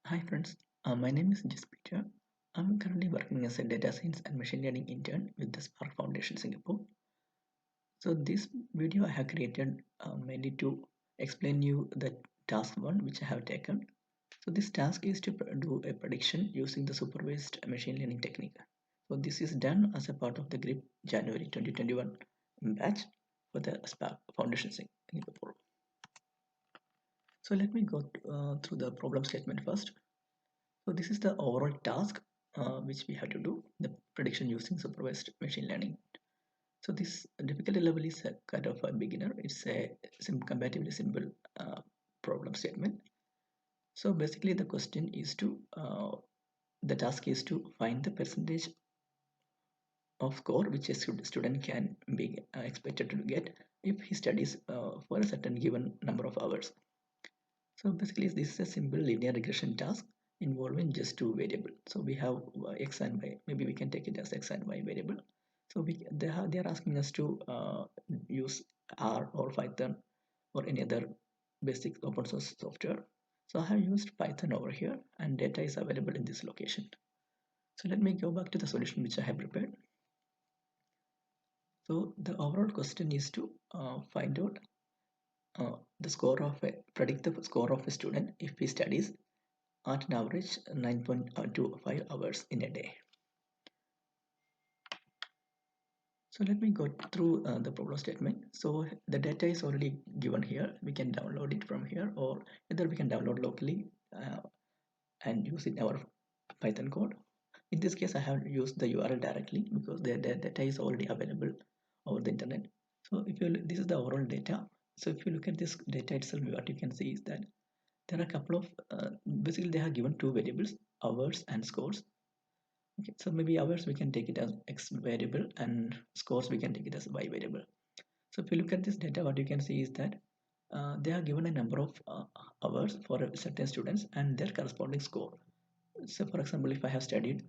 Hi friends, my name is Peter. I'm currently working as a data science and machine learning intern with the Spark Foundation Singapore. So this video I have created mainly to explain you the task one which I have taken. So this task is to do a prediction using the supervised machine learning technique. So this is done as a part of the GRIP January 2021 batch for the Spark Foundation Singapore. So let me go through the problem statement first. So this is the overall task which we have to do, the prediction using supervised machine learning. So this difficulty level is a kind of a beginner. It's a comparatively simple problem statement. So basically the question is the task is to find the percentage of score which a student can be expected to get if he studies for a certain given number of hours. So basically, this is a simple linear regression task involving just two variables. So we have x and y. Maybe we can take it as x and y variable. So they are asking us to use R or Python or any other basic open source software. So I have used Python over here, and data is available in this location. So let me go back to the solution which I have prepared. So the overall question is to find out predict the score of a student if he studies at an average 9.25 hours in a day. So let me go through the problem statement. So the data is already given here. We can download it from here, or either we can download locally and use it in our Python code. In this case, I have used the URL directly because the data is already available over the internet. So if you this is the overall data. So if you look at this data itself, what you can see is that there are a couple of basically they have given two variables, hours and scores. Okay, so maybe hours we can take it as x variable and scores we can take it as y variable. So if you look at this data, what you can see is that they are given a number of hours for certain students and their corresponding score. So for example, if I have studied,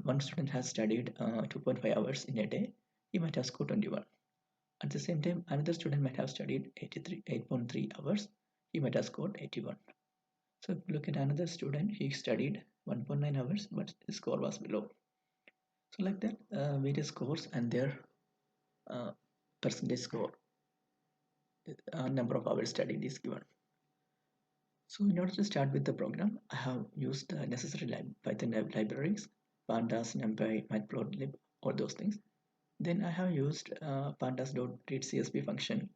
one student has studied 2.5 hours in a day, he might have scored 21. At the same time, another student might have studied 8.3 hours, he might have scored 81. So if you look at another student, he studied 1.9 hours, but his score was below. So like that, various scores and their uh, percentage score, number of hours studied is given. So in order to start with the program, I have used the necessary Python libraries, pandas, numpy, matplotlib, all those things. Then I have used pandas.readcsv function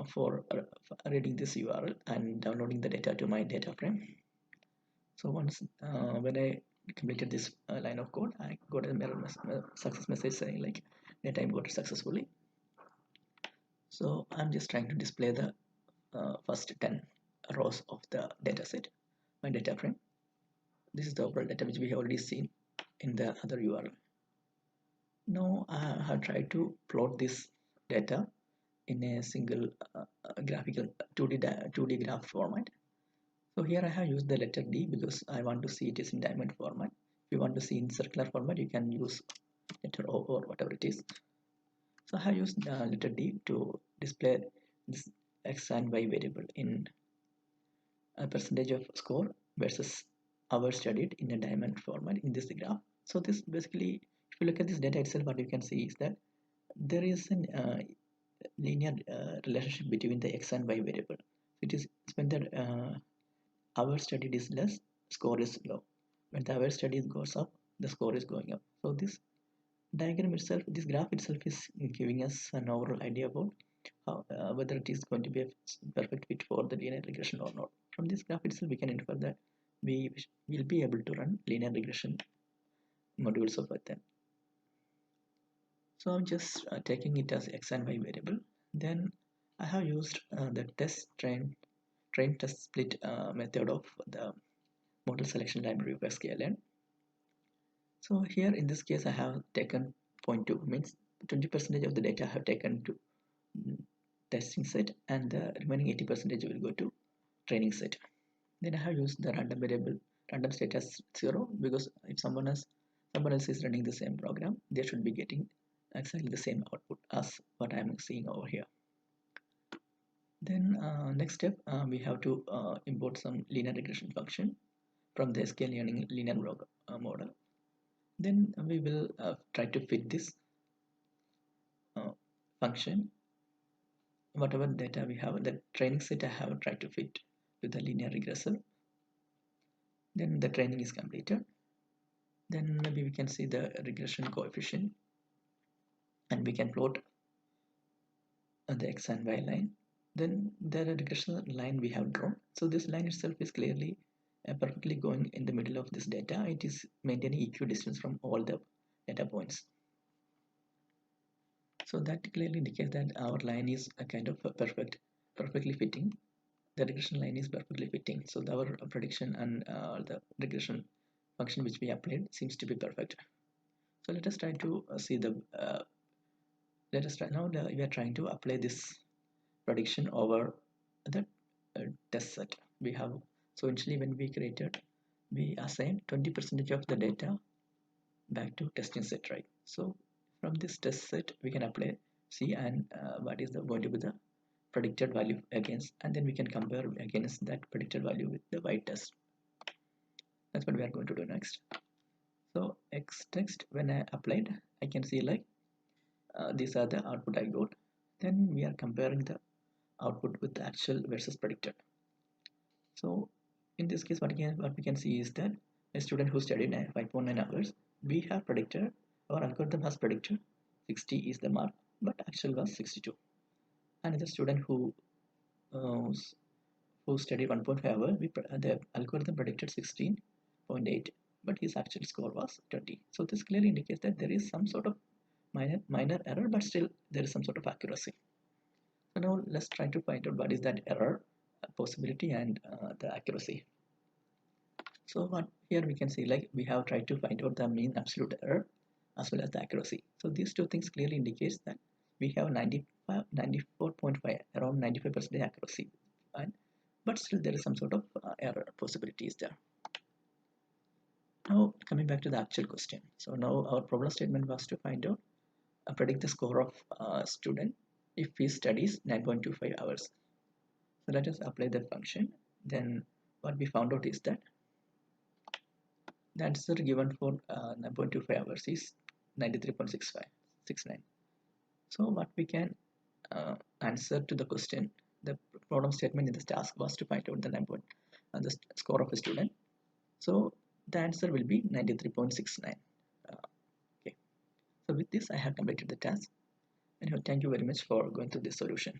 for reading this URL and downloading the data to my data frame. So once when I completed this line of code, I got a success message saying like data imported successfully. So I'm just trying to display the first 10 rows of the data set, my data frame. This is the overall data which we have already seen in the other URL. Now I have tried to plot this data in a single graphical 2D graph format. So here I have used the letter D because I want to see it is in diamond format. If you want to see in circular format, you can use letter O or whatever it is. So I have used letter D to display this x and y variable in a percentage of score versus hours studied in a diamond format in this graph. So this basically, if you look at this data itself, what you can see is that there is a linear relationship between the x and y variable. It is when the hour studied is less, score is low. When the hour studied goes up, the score is going up. So this diagram itself, this graph itself is giving us an overall idea about whether it is going to be a perfect fit for the linear regression or not. From this graph itself, we can infer that we will be able to run linear regression modules of Python. So I'm just taking it as x and y variable. Then I have used the train test split method of the model selection library of sklearn. So here in this case I have taken 0.2, means 20% of the data I have taken to testing set and the remaining 80% will go to training set. Then I have used the random variable random state as 0 because if someone else is running the same program, they should be getting exactly the same output as what I am seeing over here. Then next step we have to import some linear regression function from the scale learning linear model. Then we will try to fit this uh, function, whatever data we have, the training set I have tried to fit to the linear regressor. Then the training is completed. Then maybe we can see the regression coefficient, and we can plot the x and y line. Then the regression line we have drawn. So this line itself is clearly perfectly going in the middle of this data. It is maintaining equidistance from all the data points. So that clearly indicates that our line is a kind of perfectly fitting. The regression line is perfectly fitting. So our prediction and the regression function which we applied seems to be perfect. So let us try to see the let us try now. We are trying to apply this prediction over the test set we have. So initially when we created, we assigned 20% of the data back to testing set, right? So from this test set we can apply see and what is the going to be the predicted value against, and then we can compare against that predicted value with the y test. That's what we are going to do next. So x text, when I applied, I can see like these are the output I got. Then we are comparing the output with the actual versus predicted. So in this case, what we can see is that a student who studied 5.9 hours, we have predicted, our algorithm has predicted 60 is the mark, but actual was 62. Another student uh, who studied 1.5 hours, the algorithm predicted 16.8, but his actual score was 20. So this clearly indicates that there is some sort of minor error, but still there is some sort of accuracy. So now let's try to find out what is that error possibility and the accuracy. So what here we can see, like we have tried to find out the mean absolute error as well as the accuracy. So these two things clearly indicates that we have 94.5, around 95% accuracy, and but still there is some sort of error possibilities there. Now coming back to the actual question. So now our problem statement was to find out predict the score of a student if he studies 9.25 hours. So let us apply that function. Then what we found out is that the answer given for 9.25 hours is 93.69. So what we can answer to the question, the problem statement in this task was to find out the the score of a student. So the answer will be 93.69. Okay. So with this, I have completed the task. And thank you very much for going through this solution.